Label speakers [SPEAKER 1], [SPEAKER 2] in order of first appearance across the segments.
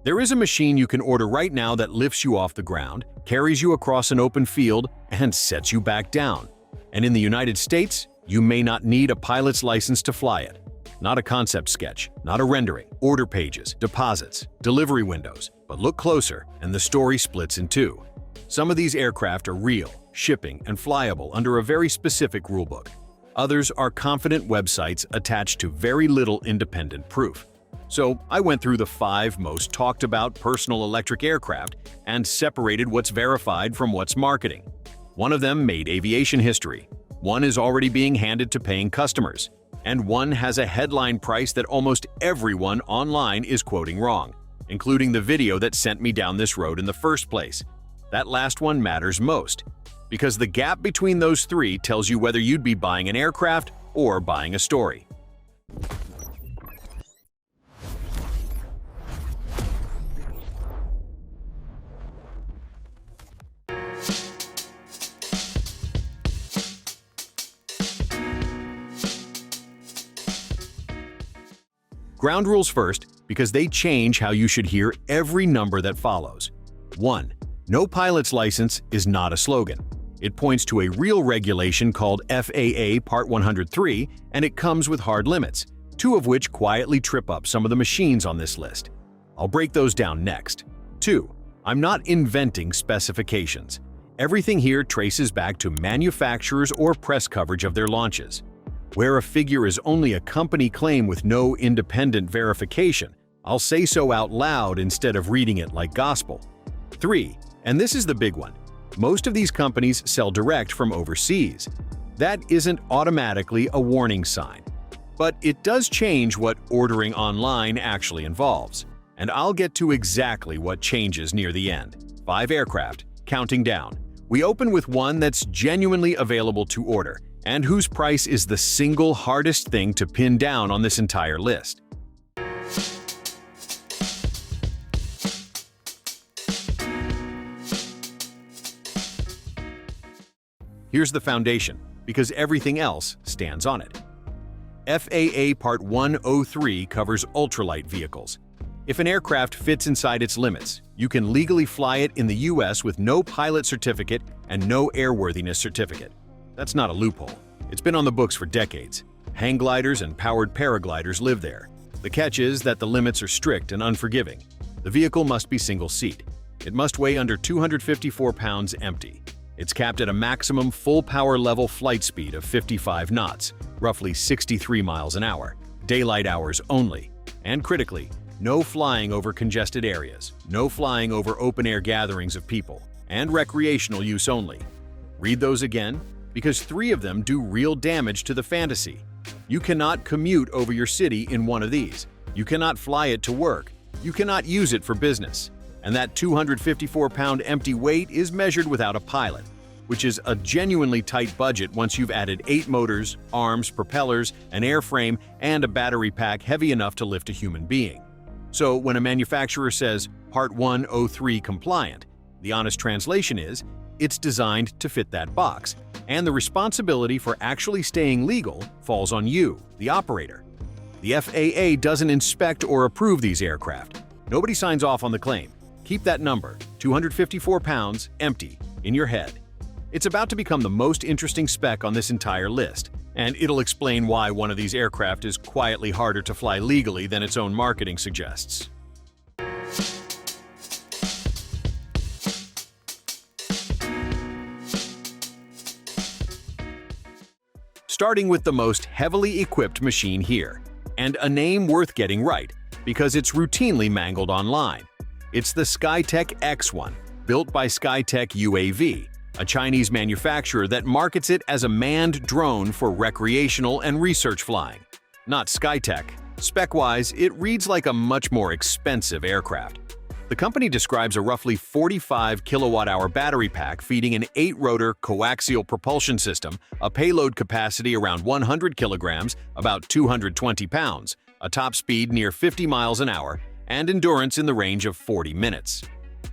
[SPEAKER 1] There is a machine you can order right now that lifts you off the ground, carries you across an open field, and sets you back down. And in the United States, you may not need a pilot's license to fly it. Not a concept sketch, not a rendering, order pages, deposits, delivery windows. But look closer, and the story splits in two. Some of these aircraft are real, shipping, and flyable under a very specific rulebook. Others are confident websites attached to very little independent proof. So I went through the 5 most talked about personal electric aircraft and separated what's verified from what's marketing. One of them made aviation history, one is already being handed to paying customers, and one has a headline price that almost everyone online is quoting wrong, including the video that sent me down this road in the first place. That last one matters most, because the gap between those 3 tells you whether you'd be buying an aircraft or buying a story. Ground rules first, because they change how you should hear every number that follows. 1. No pilot's license is not a slogan. It points to a real regulation called FAA Part 103, and it comes with hard limits, 2 of which quietly trip up some of the machines on this list. I'll break those down next. 2. I'm not inventing specifications. Everything here traces back to manufacturers or press coverage of their launches. Where a figure is only a company claim with no independent verification, I'll say so out loud instead of reading it like gospel. 3. And this is the big one. Most of these companies sell direct from overseas. That isn't automatically a warning sign. But it does change what ordering online actually involves. And I'll get to exactly what changes near the end. 5 aircraft, counting down. We open with one that's genuinely available to order, and whose price is the single hardest thing to pin down on this entire list. Here's the foundation, because everything else stands on it. FAA Part 103 covers ultralight vehicles. If an aircraft fits inside its limits, you can legally fly it in the US with no pilot certificate and no airworthiness certificate. That's not a loophole. It's been on the books for decades. Hang gliders and powered paragliders live there. The catch is that the limits are strict and unforgiving. The vehicle must be single-seat. It must weigh under 254 pounds empty. It's capped at a maximum full-power level flight speed of 55 knots, roughly 63 miles an hour, daylight hours only. And critically, no flying over congested areas, no flying over open-air gatherings of people, and recreational use only. Read those again, because 3 of them do real damage to the fantasy. You cannot commute over your city in one of these. You cannot fly it to work. You cannot use it for business. And that 254-pound empty weight is measured without a pilot, which is a genuinely tight budget once you've added 8 motors, arms, propellers, an airframe, and a battery pack heavy enough to lift a human being. So when a manufacturer says Part 103 compliant, the honest translation is, it's designed to fit that box, and the responsibility for actually staying legal falls on you, the operator. The FAA doesn't inspect or approve these aircraft. Nobody signs off on the claim. Keep that number, 254 pounds, empty, in your head. It's about to become the most interesting spec on this entire list, and it'll explain why one of these aircraft is quietly harder to fly legally than its own marketing suggests. Starting with the most heavily equipped machine here, and a name worth getting right, because it's routinely mangled online. It's the Skytech X1, built by Skytech UAV, a Chinese manufacturer that markets it as a manned drone for recreational and research flying. Not Skytech. Spec-wise, it reads like a much more expensive aircraft. The company describes a roughly 45 kilowatt-hour battery pack feeding an 8-rotor coaxial propulsion system, a payload capacity around 100 kilograms, about 220 pounds, a top speed near 50 miles an hour, and endurance in the range of 40 minutes.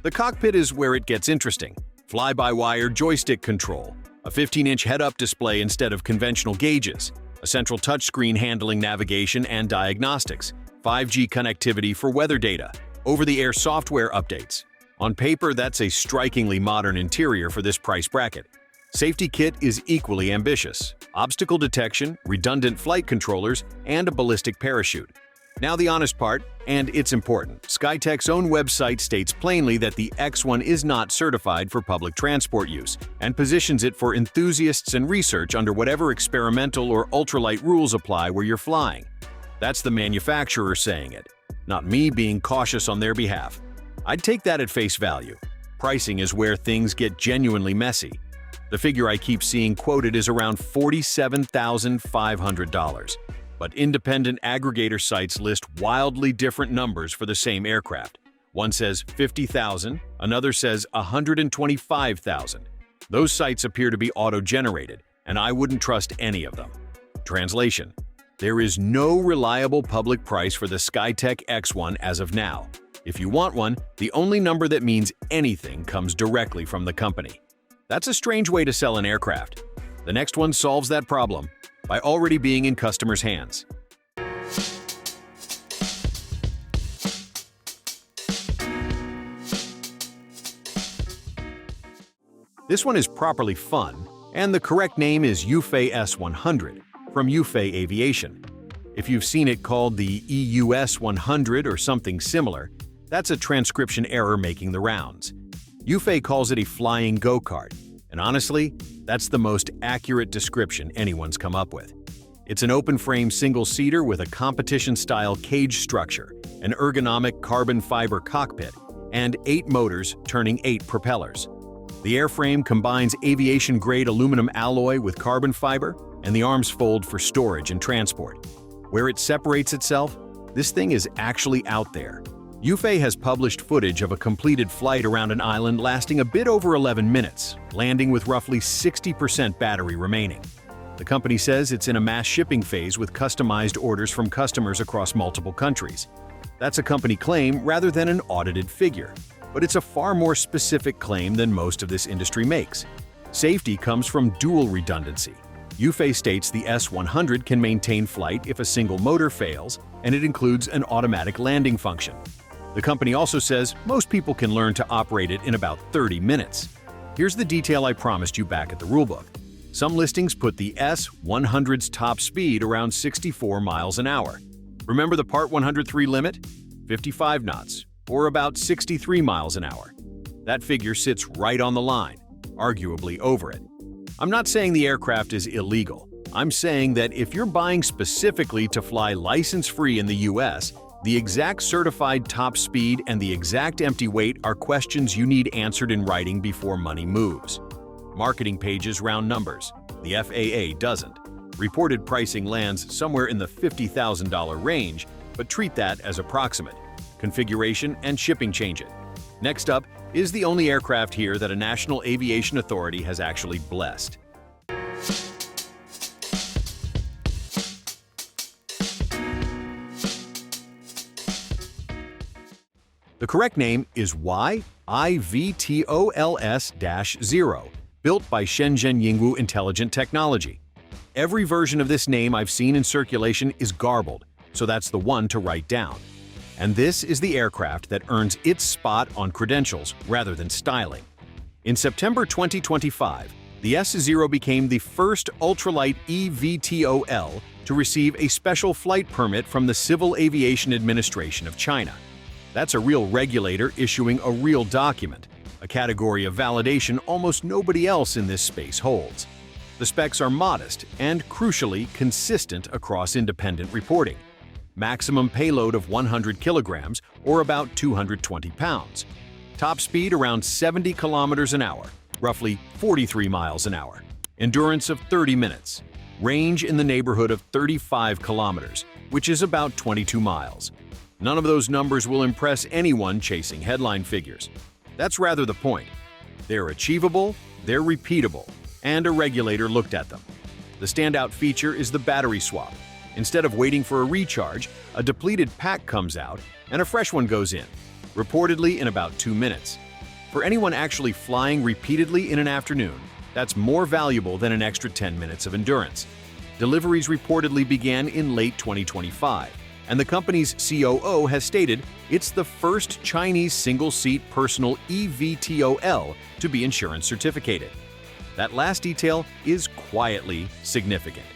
[SPEAKER 1] The cockpit is where it gets interesting. Fly-by-wire joystick control, a 15-inch head-up display instead of conventional gauges, a central touchscreen handling navigation and diagnostics, 5G connectivity for weather data, Over-the-air software updates. On paper, that's a strikingly modern interior for this price bracket. Safety kit is equally ambitious. Obstacle detection, redundant flight controllers, and a ballistic parachute. Now the honest part, and it's important. Skytech's own website states plainly that the X1 is not certified for public transport use and positions it for enthusiasts and research under whatever experimental or ultralight rules apply where you're flying. That's the manufacturer saying it, not me being cautious on their behalf. I'd take that at face value. Pricing is where things get genuinely messy. The figure I keep seeing quoted is around $47,500. But independent aggregator sites list wildly different numbers for the same aircraft. One says $50,000, another says $125,000. Those sites appear to be auto-generated, and I wouldn't trust any of them. Translation: there is no reliable public price for the Skytech X1 as of now. If you want one, the only number that means anything comes directly from the company. That's a strange way to sell an aircraft. The next one solves that problem by already being in customers' hands. This one is properly fun, and the correct name is Yufei S100 from Yufei Aviation. If you've seen it called the EU S100 or something similar, that's a transcription error making the rounds. Yufei calls it a flying go-kart, and honestly, that's the most accurate description anyone's come up with. It's an open-frame single-seater with a competition-style cage structure, an ergonomic carbon fiber cockpit, and 8 motors turning 8 propellers. The airframe combines aviation-grade aluminum alloy with carbon fiber, and the arms fold for storage and transport. Where it separates itself, this thing is actually out there. Yufei has published footage of a completed flight around an island lasting a bit over 11 minutes, landing with roughly 60% battery remaining. The company says it's in a mass shipping phase with customized orders from customers across multiple countries. That's a company claim rather than an audited figure, but it's a far more specific claim than most of this industry makes. Safety comes from dual redundancy. Yufei states the S100 can maintain flight if a single motor fails, and it includes an automatic landing function. The company also says most people can learn to operate it in about 30 minutes. Here's the detail I promised you back at the rulebook. Some listings put the S100's top speed around 64 miles an hour. Remember the Part 103 limit? 55 knots, or about 63 miles an hour. That figure sits right on the line, arguably over it. I'm not saying the aircraft is illegal. I'm saying that if you're buying specifically to fly license-free in the US, the exact certified top speed and the exact empty weight are questions you need answered in writing before money moves. Marketing pages round numbers. The FAA doesn't. Reported pricing lands somewhere in the $50,000 range, but treat that as approximate. Configuration and shipping change it. Next up is the only aircraft here that a national aviation authority has actually blessed. The correct name is YIVTOL S-ZERO, built by Shenzhen Yingwu Intelligent Technology. Every version of this name I've seen in circulation is garbled, so that's the one to write down. And this is the aircraft that earns its spot on credentials rather than styling. In September 2025, the S-ZERO became the first ultralight eVTOL to receive a special flight permit from the Civil Aviation Administration of China. That's a real regulator issuing a real document, a category of validation almost nobody else in this space holds. The specs are modest and, crucially, consistent across independent reporting. Maximum payload of 100 kilograms, or about 220 pounds. Top speed around 70 kilometers an hour, roughly 43 miles an hour. Endurance of 30 minutes. Range in the neighborhood of 35 kilometers, which is about 22 miles. None of those numbers will impress anyone chasing headline figures. That's rather the point. They're achievable, they're repeatable, and a regulator looked at them. The standout feature is the battery swap. Instead of waiting for a recharge, a depleted pack comes out and a fresh one goes in, reportedly in about 2 minutes. For anyone actually flying repeatedly in an afternoon, that's more valuable than an extra 10 minutes of endurance. Deliveries reportedly began in late 2025. and the company's COO has stated it's the first Chinese single-seat personal eVTOL to be insurance certificated. That last detail is quietly significant.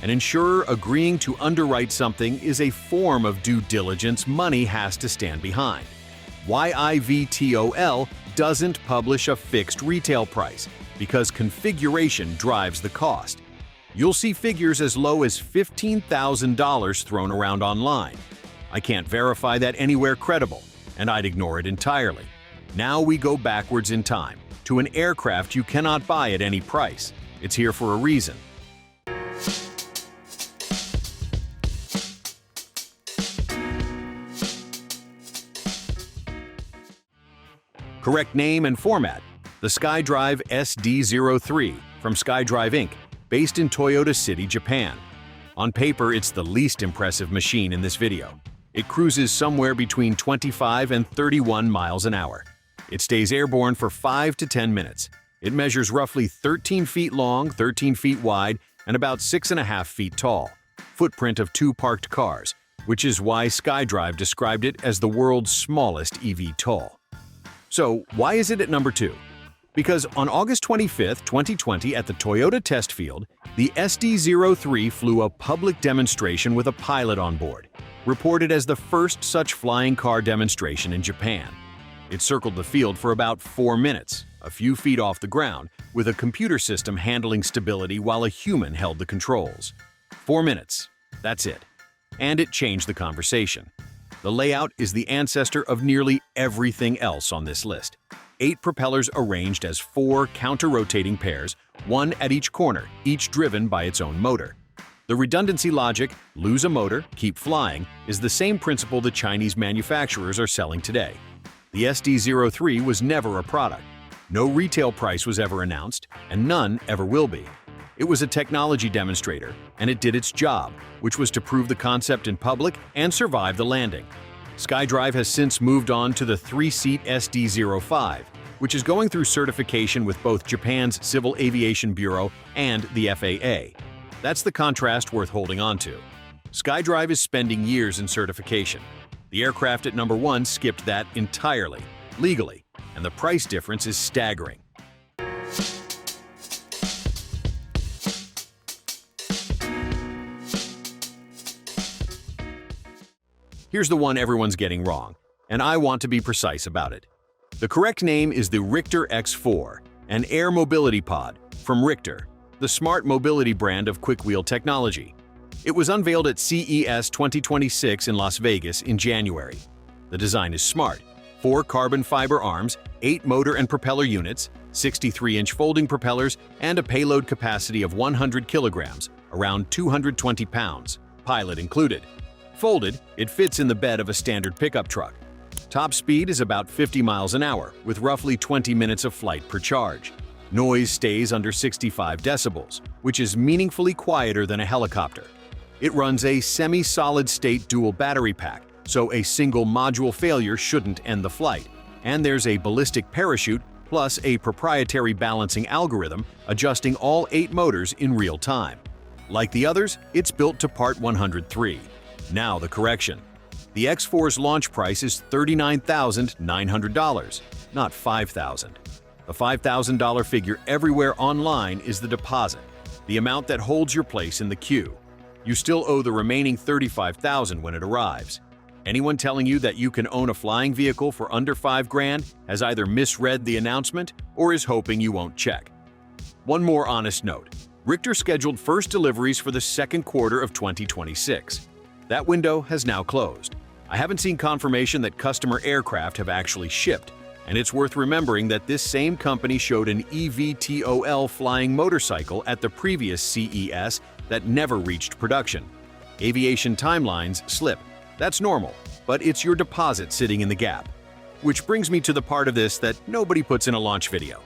[SPEAKER 1] An insurer agreeing to underwrite something is a form of due diligence money has to stand behind. YIVTOL doesn't publish a fixed retail price because configuration drives the cost. You'll see figures as low as $15,000 thrown around online. I can't verify that anywhere credible, and I'd ignore it entirely. Now we go backwards in time, to an aircraft you cannot buy at any price. It's here for a reason. Correct name and format: the SkyDrive SD03 from SkyDrive Inc., based in Toyota City, Japan. On paper, it's the least impressive machine in this video. It cruises somewhere between 25 and 31 miles an hour. It stays airborne for 5 to 10 minutes. It measures roughly 13 feet long, 13 feet wide, and about 6.5 feet tall. Footprint of 2 parked cars, which is why SkyDrive described it as the world's smallest eVTOL. So, why is it at number 2? Because on August 25, 2020 at the Toyota test field, the SD03 flew a public demonstration with a pilot on board, reported as the first such flying car demonstration in Japan. It circled the field for about 4 minutes, a few feet off the ground, with a computer system handling stability while a human held the controls. 4 minutes, that's it. And it changed the conversation. The layout is the ancestor of nearly everything else on this list. 8 propellers arranged as 4 counter-rotating pairs, 1 at each corner, each driven by its own motor. The redundancy logic, lose a motor, keep flying, is the same principle the Chinese manufacturers are selling today. The SD03 was never a product. No retail price was ever announced, and none ever will be. It was a technology demonstrator, and it did its job, which was to prove the concept in public and survive the landing. SkyDrive has since moved on to the 3-seat SD05, which is going through certification with both Japan's Civil Aviation Bureau and the FAA. That's the contrast worth holding on to. SkyDrive is spending years in certification. The aircraft at number 1 skipped that entirely, legally, and the price difference is staggering. Here's the one everyone's getting wrong, and I want to be precise about it. The correct name is the RTOR X4, an air mobility pod from Richter, the smart mobility brand of quick-wheel technology. It was unveiled at CES 2026 in Las Vegas in January. The design is smart: 4 carbon fiber arms, 8 motor and propeller units, 63-inch folding propellers, and a payload capacity of 100 kilograms, around 220 pounds, pilot included. Folded, it fits in the bed of a standard pickup truck. Top speed is about 50 miles an hour, with roughly 20 minutes of flight per charge. Noise stays under 65 decibels, which is meaningfully quieter than a helicopter. It runs a semi-solid-state dual battery pack, so a single module failure shouldn't end the flight. And there's a ballistic parachute plus a proprietary balancing algorithm adjusting all 8 motors in real time. Like the others, it's built to Part 103. Now the correction. The X4's launch price is $39,900, not $5,000. The $5,000 figure everywhere online is the deposit, the amount that holds your place in the queue. You still owe the remaining $35,000 when it arrives. Anyone telling you that you can own a flying vehicle for under $5,000 has either misread the announcement or is hoping you won't check. One more honest note. Richter scheduled first deliveries for the second quarter of 2026. That window has now closed. I haven't seen confirmation that customer aircraft have actually shipped, and it's worth remembering that this same company showed an eVTOL flying motorcycle at the previous CES that never reached production. Aviation timelines slip. That's normal, but it's your deposit sitting in the gap. Which brings me to the part of this that nobody puts in a launch video.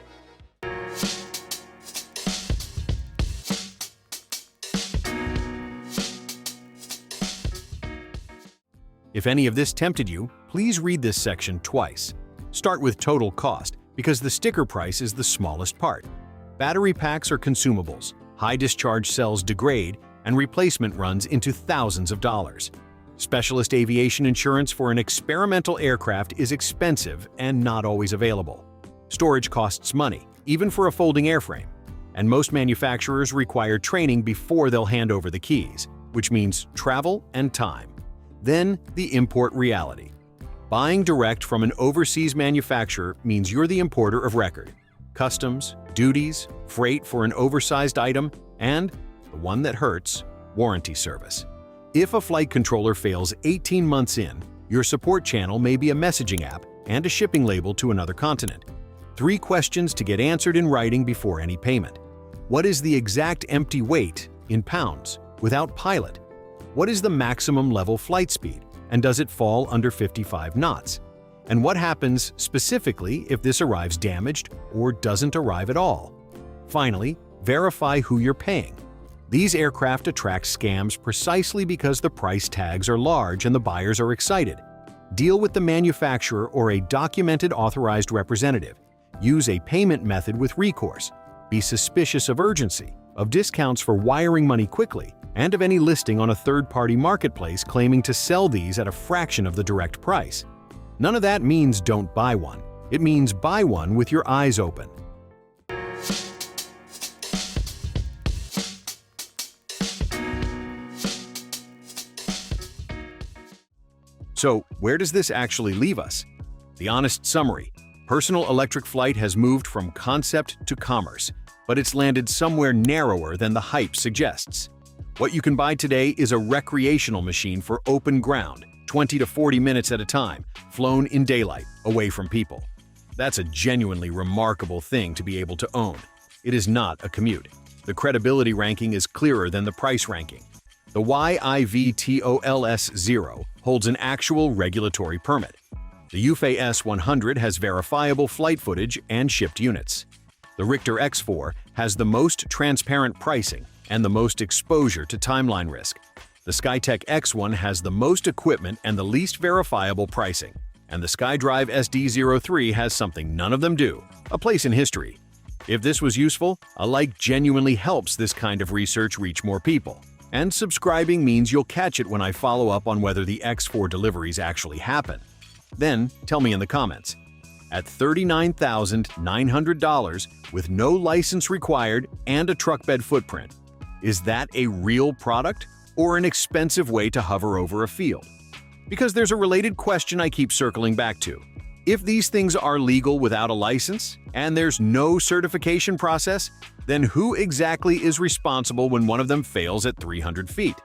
[SPEAKER 1] If any of this tempted you, please read this section twice. Start with total cost, because the sticker price is the smallest part. Battery packs are consumables, high discharge cells degrade, and replacement runs into thousands of dollars. Specialist aviation insurance for an experimental aircraft is expensive and not always available. Storage costs money, even for a folding airframe, and most manufacturers require training before they'll hand over the keys, which means travel and time. Then, the import reality. Buying direct from an overseas manufacturer means you're the importer of record. Customs, duties, freight for an oversized item, and, the one that hurts, warranty service. If a flight controller fails 18 months in, your support channel may be a messaging app and a shipping label to another continent. 3 questions to get answered in writing before any payment. What is the exact empty weight, in pounds, without pilot? What is the maximum level flight speed, and does it fall under 55 knots? And what happens specifically if this arrives damaged or doesn't arrive at all? Finally, verify who you're paying. These aircraft attract scams precisely because the price tags are large and the buyers are excited. Deal with the manufacturer or a documented authorized representative. Use a payment method with recourse. Be suspicious of urgency, of discounts for wiring money quickly, and of any listing on a third-party marketplace claiming to sell these at a fraction of the direct price. None of that means don't buy one. It means buy one with your eyes open. So, where does this actually leave us? The honest summary: personal electric flight has moved from concept to commerce, but it's landed somewhere narrower than the hype suggests. What you can buy today is a recreational machine for open ground, 20 to 40 minutes at a time, flown in daylight, away from people. That's a genuinely remarkable thing to be able to own. It is not a commute. The credibility ranking is clearer than the price ranking. The YIVTOL S-ZERO holds an actual regulatory permit. The Yufei S100 has verifiable flight footage and shipped units. The RTOR X4 has the most transparent pricing and the most exposure to timeline risk. The Skytech X1 has the most equipment and the least verifiable pricing. And the SkyDrive SD03 has something none of them do: a place in history. If this was useful, a like genuinely helps this kind of research reach more people. And subscribing means you'll catch it when I follow up on whether the X4 deliveries actually happen. Then, tell me in the comments. At $39,900 with no license required and a truck bed footprint, is that a real product or an expensive way to hover over a field? Because there's a related question I keep circling back to. If these things are legal without a license, and there's no certification process, then who exactly is responsible when one of them fails at 300 feet?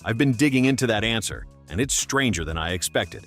[SPEAKER 1] I've been digging into that answer, and it's stranger than I expected.